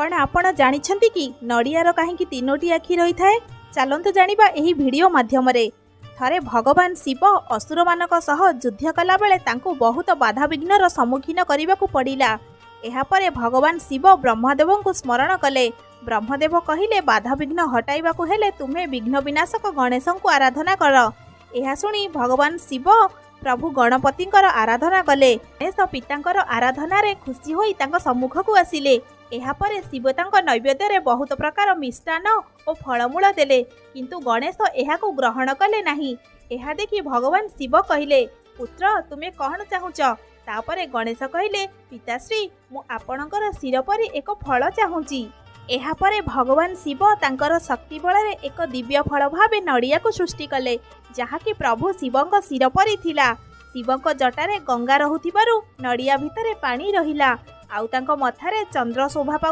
कौन आपण जानिछंती कि नड़ियार कहीं तीनोटी आखि रही थाए? चलतु जानिबा एही वीडियो माध्यम रे। थरे भगवान शिव असुर मानक सह युद्ध कला बेले तांको बहुत बाधा विघ्नर सम्मुखीन करबाकू पड़िला। एहा परे भगवान शिव ब्रह्मदेव को स्मरण कले। ब्रह्मदेव कहिले बाधा विघ्न हटाइबाकू हेले तुम्हें विघ्न विनाशक गणेश को आराधना कर। एहा सुनी भगवान शिव प्रभु गणपति आराधना कले। गणेश पितांकर आराधना रे खुशी होई तांको सम्मुख को आसिले। एहा परे शिव तांको नैवेद्य रे बहुत प्रकार मिष्टान और फलमूल देले, किंतु गणेश एहाकू ग्रहण कले नाही। एहा देखि भगवान शिव कहिले, पुत्र तुमे कौन चाहुच? तापरे गणेश कहिले, पिताश्री मु आपणकर शिर परी एक फल चाहूची। एहा परे भगवान शिव तांकर शक्ति बल रे एक दिव्य फल भावे नड़िया को सृष्टि कले, जहाँकि प्रभु शिवंक शिर परी थिला। शिवंक जटारे गंगा रहुथिबारु नड़िया भितरे पानी रहिला, आउ तांको मथारे चंद्र शोभा पाउ